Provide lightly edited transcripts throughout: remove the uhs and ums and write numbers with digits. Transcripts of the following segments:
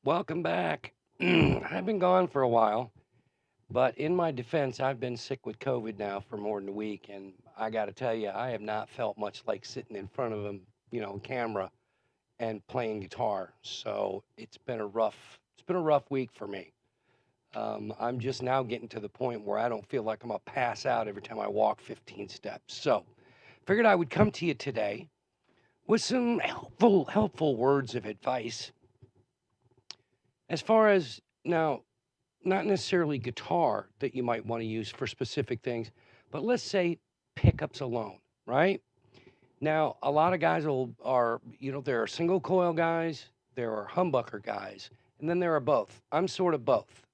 Welcome back. I've been gone for a while, but in my defense, I've been sick with COVID now for more than a week, and I got to tell you, I have not felt much like sitting in front of a camera and playing guitar. So it's been a rough week for me. I'm just now getting to the point where I don't feel like I'm gonna pass out every time I walk 15 steps. So, figured I would come to you today with some helpful words of advice as far as now not necessarily guitar that you might want to use for specific things, but let's say pickups alone, right? Now, a lot of guys there are single coil guys, there are humbucker guys, and then there are both. I'm sort of both,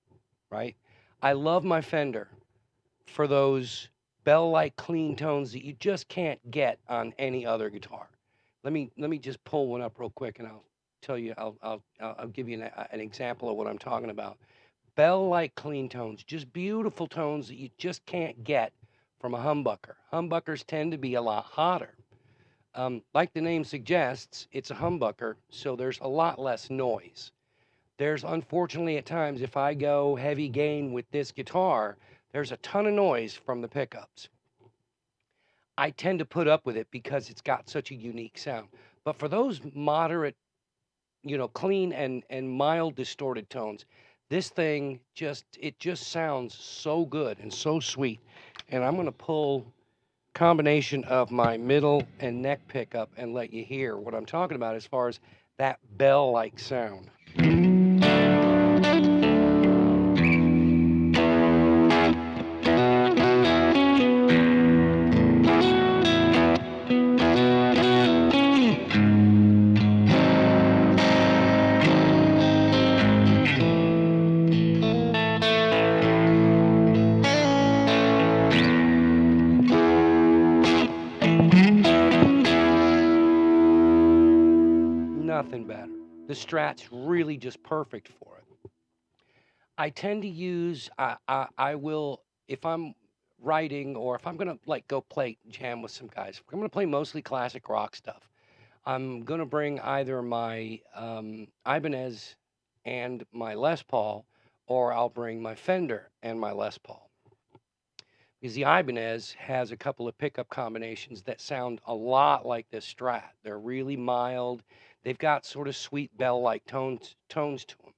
right? I love my Fender for those bell-like clean tones that you just can't get on any other guitar. Let me just pull one up real quick, and I'll tell you. I'll give you an example of what I'm talking about. Bell-like clean tones, just beautiful tones that you just can't get from a humbucker. Humbuckers tend to be a lot hotter. Like the name suggests, it's a humbucker, so there's a lot less noise. There's unfortunately at times, if I go heavy gain with this guitar, there's a ton of noise from the pickups. I tend to put up with it because it's got such a unique sound. But for those moderate, clean and mild distorted tones, this thing just sounds so good and so sweet. And I'm going to pull combination of my middle and neck pickup and let you hear what I'm talking about as far as that bell-like sound. Nothing better. The Strat's really just perfect for it. I tend to use I will if I'm writing or if I'm gonna like go play jam with some guys. I'm gonna play mostly classic rock stuff. I'm gonna bring either my Ibanez and my Les Paul, or I'll bring my Fender and my Les Paul. Because the Ibanez has a couple of pickup combinations that sound a lot like this Strat. They're really mild. They've got sort of sweet bell-like tones to them.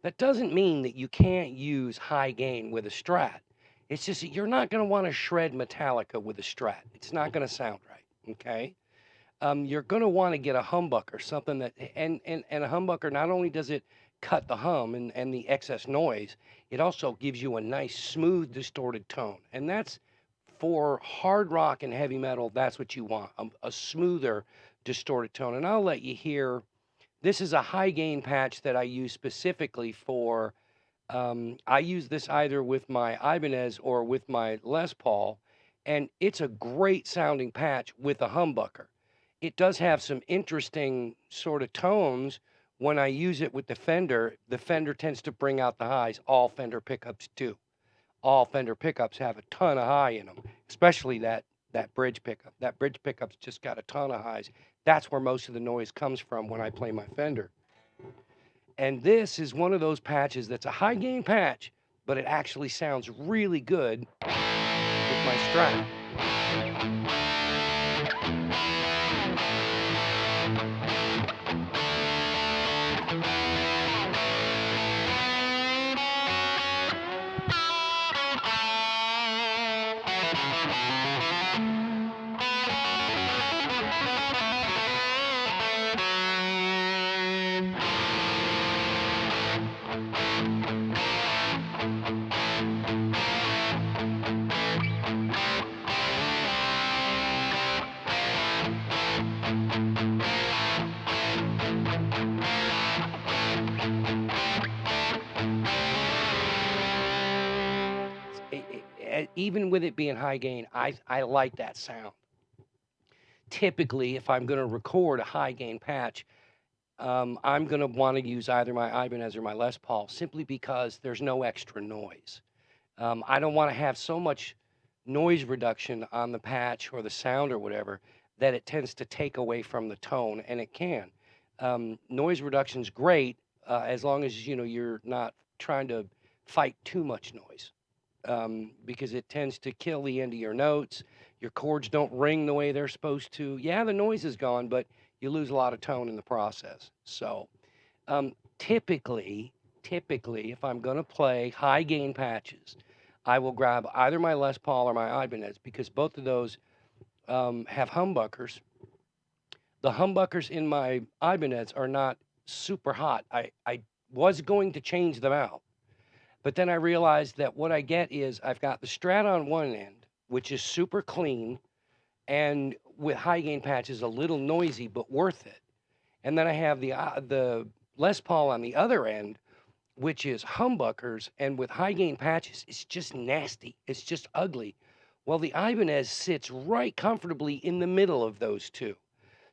That doesn't mean that you can't use high gain with a Strat. It's just that you're not going to want to shred Metallica with a Strat. It's not going to sound right. Okay. You're going to want to get a humbucker, something that, and a humbucker, not only does it cut the hum and the excess noise, it also gives you a nice, smooth, distorted tone. And that's for hard rock and heavy metal, that's what you want a smoother, distorted tone. And I'll let you hear this is a high gain patch that I use specifically for. I use this either with my Ibanez or with my Les Paul, and it's a great sounding patch with a humbucker. It does have some interesting sort of tones when I use it with the Fender. The Fender tends to bring out the highs. All Fender pickups do. All Fender pickups have a ton of high in them, especially that bridge pickup. That bridge pickup's just got a ton of highs. That's where most of the noise comes from when I play my Fender. And this is one of those patches that's a high gain patch, but it actually sounds really good with my Strat. Even with it being high gain, I like that sound. Typically, if I'm going to record a high gain patch, I'm going to want to use either my Ibanez or my Les Paul simply because there's no extra noise. I don't want to have so much noise reduction on the patch or the sound or whatever that it tends to take away from the tone, and it can. Noise reduction's great. as long as you're not trying to fight too much noise, because it tends to kill the end of your notes. Your chords don't ring the way they're supposed to. Yeah, the noise is gone, but you lose a lot of tone in the process. So typically, if I'm going to play high gain patches, I will grab either my Les Paul or my Ibanez because both of those have humbuckers. The humbuckers in my Ibanez are not super hot. I was going to change them out, but then I realized that what I get is I've got the Strat on one end, which is super clean and with high gain patches a little noisy but worth it. And then I have the Les Paul on the other end, which is humbuckers and with high gain patches. It's just nasty. It's just ugly. Well, the Ibanez sits right comfortably in the middle of those two.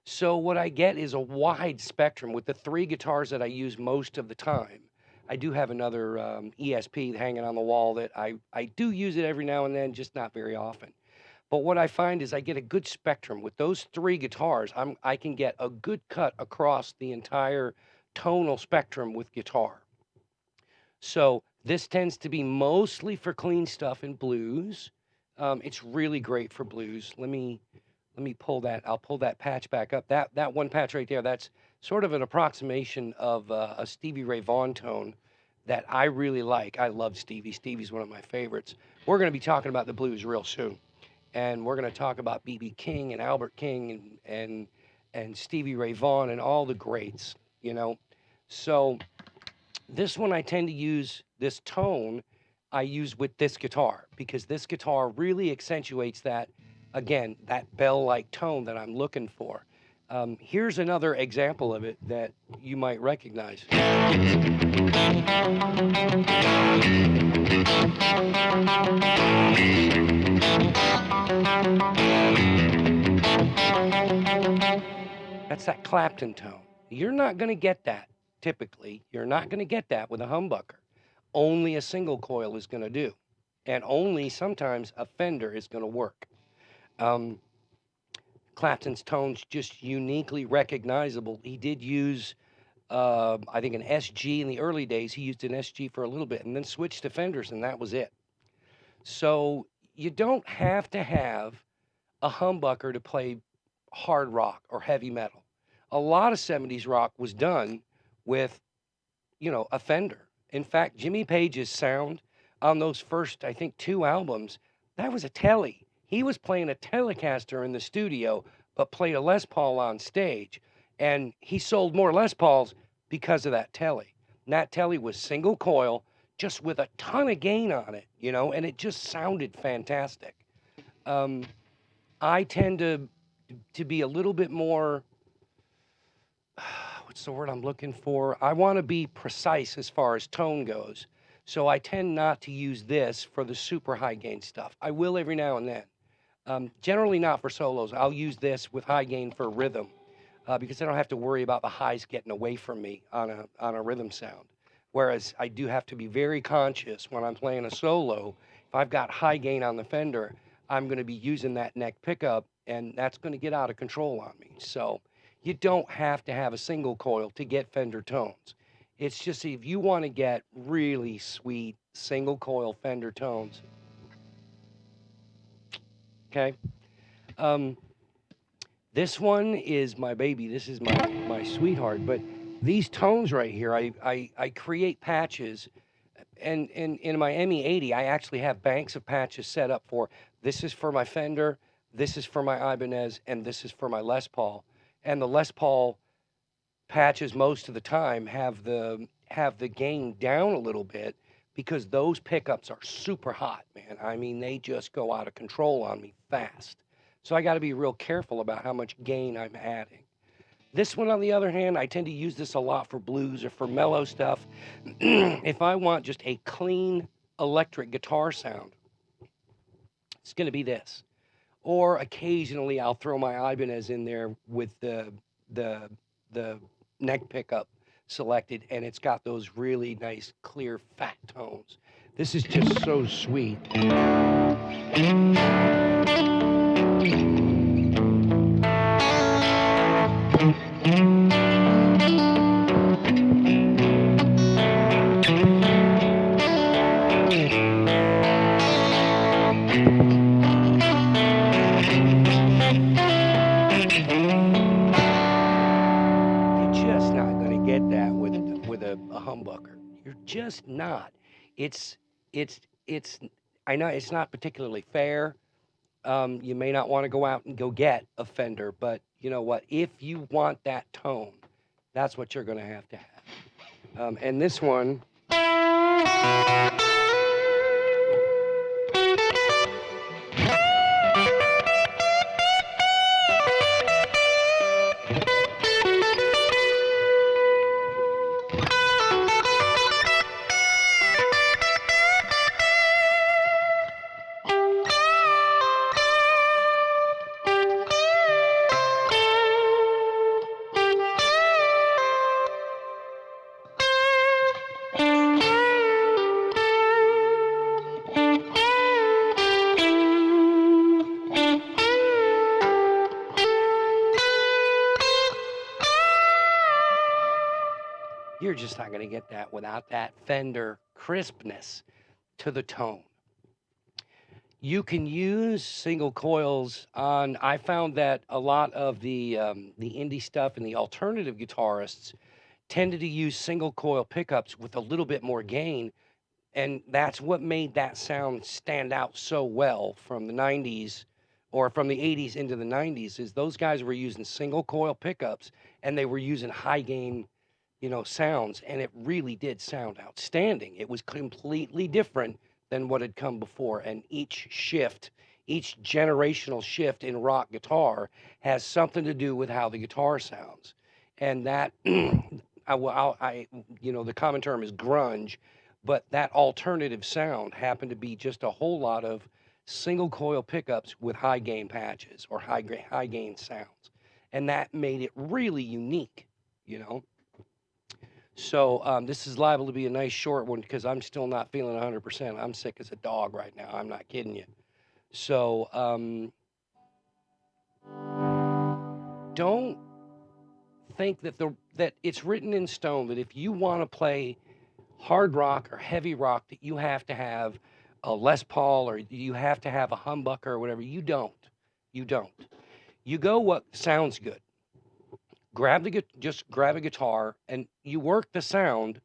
So what I get is a wide spectrum with the three guitars that I use most of the time. I do have another ESP hanging on the wall that I do use it every now and then, just not very often. But what I find is I get a good spectrum with those three guitars. I can get a good cut across the entire tonal spectrum with guitar. So this tends to be mostly for clean stuff and blues. It's really great for blues. Let me pull that. I'll pull that patch back up. That one patch right there. That's sort of an approximation of a Stevie Ray Vaughan tone that I really like. I love Stevie. Stevie's one of my favorites. We're going to be talking about the blues real soon, and we're going to talk about B.B. King and Albert King and Stevie Ray Vaughan and all the greats. So this one I tend to use this tone I use with this guitar because this guitar really accentuates that, again, that bell-like tone that I'm looking for. Here's another example of it that you might recognize. That's that Clapton tone. You're not going to get that typically. You're not going to get that with a humbucker. Only a single coil is going to do. And only sometimes a Fender is going to work. Clapton's tone's just uniquely recognizable. He did use, I think, an SG in the early days. He used an SG for a little bit and then switched to Fenders, and that was it. So you don't have to have a humbucker to play hard rock or heavy metal. A lot of 70s rock was done with, a Fender. In fact, Jimmy Page's sound on those first, I think, two albums, that was a Tele. He was playing a Telecaster in the studio, but played a Les Paul on stage. And he sold more Les Pauls because of that Tele. And that Tele was single coil, just with a ton of gain on it, and it just sounded fantastic. I tend to be a little bit more, what's the word I'm looking for? I want to be precise as far as tone goes. So I tend not to use this for the super high gain stuff. I will every now and then. Generally not for solos. I'll use this with high gain for rhythm because I don't have to worry about the highs getting away from me on a rhythm sound. Whereas I do have to be very conscious when I'm playing a solo. If I've got high gain on the Fender, I'm going to be using that neck pickup, and that's going to get out of control on me. So you don't have to have a single coil to get Fender tones. It's just if you want to get really sweet single coil Fender tones. Okay. This one is my baby. This is my sweetheart. But these tones right here, I create patches. And in my ME80, I actually have banks of patches set up for this is for my Fender, this is for my Ibanez, and this is for my Les Paul. And the Les Paul patches most of the time have the gain down a little bit because those pickups are super hot, man. I mean, they just go out of control on me fast. So I got to be real careful about how much gain I'm adding. This one, on the other hand, I tend to use this a lot for blues or for mellow stuff. If I want just a clean electric guitar sound, it's going to be this. Or occasionally I'll throw my Ibanez in there with the neck pickup selected, and it's got those really nice, clear, fat tones. This is just so sweet. You're just not. It's it's it's. I know it's not particularly fair. You may not want to go out and go get a Fender, but you know what? If you want that tone, that's what you're going to have. And this one, you're just not going to get that without that Fender crispness to the tone. You can use single coils on. I found that a lot of the indie stuff and the alternative guitarists tended to use single coil pickups with a little bit more gain, and that's what made that sound stand out so well from the 90s or from the 80s into the 90s. Is those guys were using single coil pickups and they were using high gain, sounds, and it really did sound outstanding. It was completely different than what had come before, and each generational shift in rock guitar has something to do with how the guitar sounds, and that the common term is grunge, but that alternative sound happened to be just a whole lot of single coil pickups with high gain patches or high gain sounds, and that made it really unique, you know. So this is liable to be a nice short one because I'm still not feeling 100%. I'm sick as a dog right now. I'm not kidding you. So don't think that it's written in stone that if you want to play hard rock or heavy rock that you have to have a Les Paul or you have to have a humbucker or whatever. You don't. You don't. You go what sounds good. Just grab a guitar and you work the sound,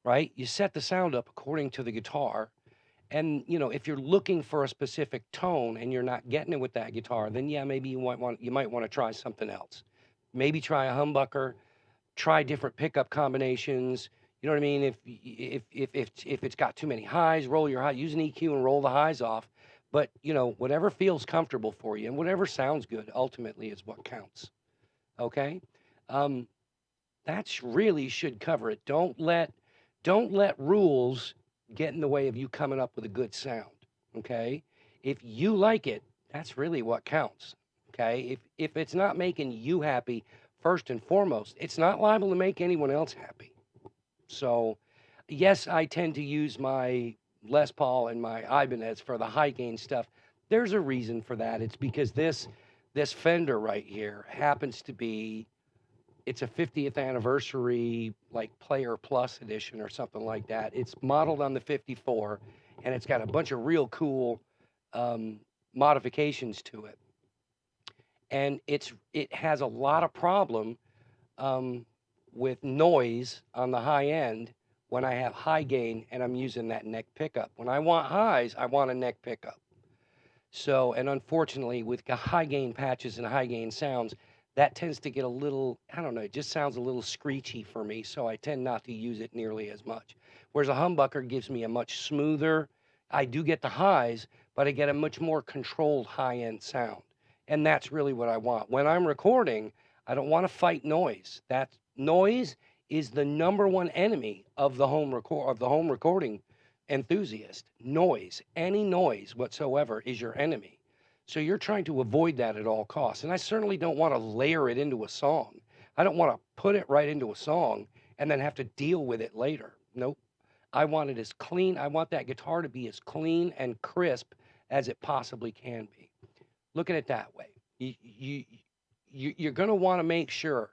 right? You set the sound up according to the guitar. And if you're looking for a specific tone and you're not getting it with that guitar, then yeah, maybe you might want to try something else. Maybe try a humbucker, try different pickup combinations. You know what I mean? If it's got too many highs, roll your high, use an EQ and roll the highs off. But whatever feels comfortable for you and whatever sounds good ultimately is what counts. Okay? Um, that's really should cover it. Don't let rules get in the way of you coming up with a good sound. Okay? If you like it, that's really what counts. Okay? If it's not making you happy first and foremost, it's not liable to make anyone else happy. So, yes, I tend to use my Les Paul and my Ibanez for the high gain stuff. There's a reason for that. It's because this Fender right here happens to be it's a 50th anniversary like Player Plus edition or something like that. It's modeled on the 54 and it's got a bunch of real cool modifications to it. And it has a lot of problem um, with noise on the high end when I have high gain and I'm using that neck pickup. When I want highs, I want a neck pickup. So, and unfortunately, with high gain patches and high gain sounds, that tends to get a little, I don't know, it just sounds a little screechy for me. So I tend not to use it nearly as much. Whereas a humbucker gives me a much smoother, I do get the highs, but I get a much more controlled high end sound. And that's really what I want. When I'm recording, I don't want to fight noise. That noise is the number one enemy of the home recording enthusiast. Noise, any noise whatsoever is your enemy. So you're trying to avoid that at all costs. And I certainly don't want to layer it into a song. I don't want to put it right into a song and then have to deal with it later. Nope. I want it as clean. I want that guitar to be as clean and crisp as it possibly can be. Look at it that way. You're going to want to make sure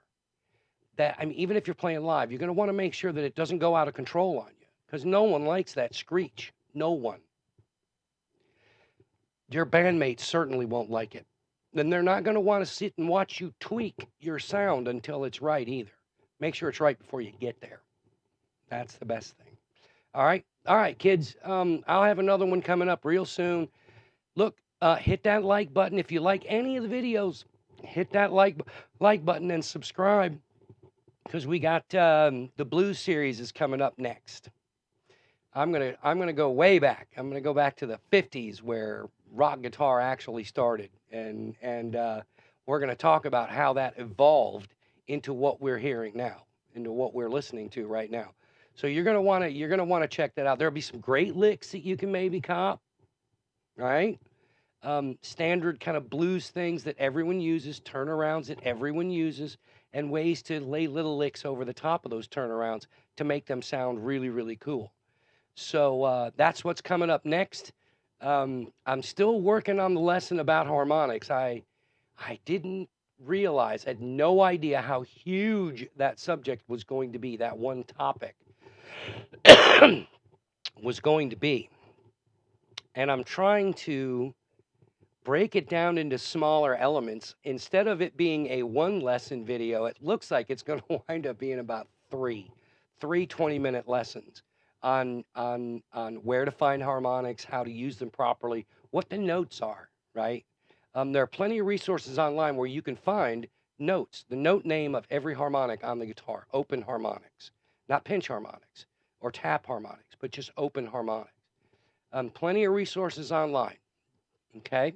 that, I mean, even if you're playing live, you're going to want to make sure that it doesn't go out of control on you because no one likes that screech. No one. Your bandmates certainly won't like it. Then they're not going to want to sit and watch you tweak your sound until it's right either. Make sure it's right before you get there. That's the best thing. All right, kids. I'll have another one coming up real soon. Look, hit that like button if you like any of the videos. Hit that like button and subscribe because we got the blues series is coming up next. I'm gonna go way back. I'm gonna go back to the '50s where rock guitar actually started, and we're gonna talk about how that evolved into what we're hearing now, into what we're listening to right now. So you're gonna wanna check that out. There'll be some great licks that you can maybe cop, right? Standard kind of blues things that everyone uses, turnarounds that everyone uses, and ways to lay little licks over the top of those turnarounds to make them sound really, really cool. So that's what's coming up next. I'm still working on the lesson about harmonics. I didn't realize, I had no idea how huge that subject was going to be. That one topic was going to be, and I'm trying to break it down into smaller elements. Instead of it being a one lesson video, it looks like it's going to wind up being about three 20-minute lessons on where to find harmonics, how to use them properly, what the notes are, right? There are plenty of resources online where you can find notes, the note name of every harmonic on the guitar, open harmonics, not pinch harmonics or tap harmonics, but just open harmonics. Plenty of resources online, okay?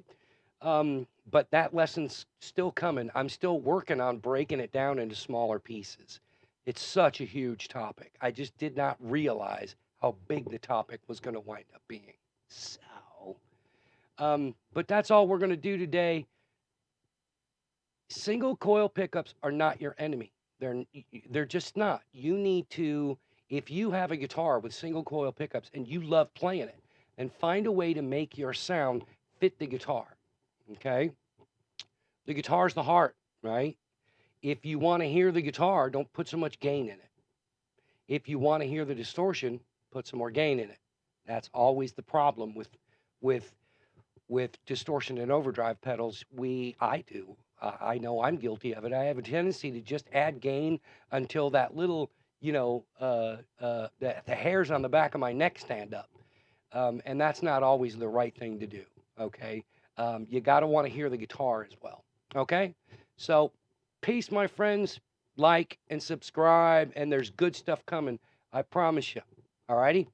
But that lesson's still coming. I'm still working on breaking it down into smaller pieces. It's such a huge topic. I just did not realize how big the topic was going to wind up being. So, but that's all we're going to do today. Single coil pickups are not your enemy. They're just not. You need to, if you have a guitar with single coil pickups and you love playing it, then find a way to make your sound fit the guitar. Okay? The guitar's the heart, right? If you want to hear the guitar, don't put so much gain in it. If you want to hear the distortion, put some more gain in it. That's always the problem with with distortion and overdrive pedals. I do. I know I'm guilty of it. I have a tendency to just add gain until that little, the hairs on the back of my neck stand up, and that's not always the right thing to do. Okay, you got to want to hear the guitar as well. Okay, so peace, my friends. Like and subscribe, and there's good stuff coming. I promise you. All righty,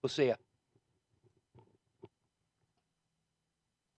we'll see ya.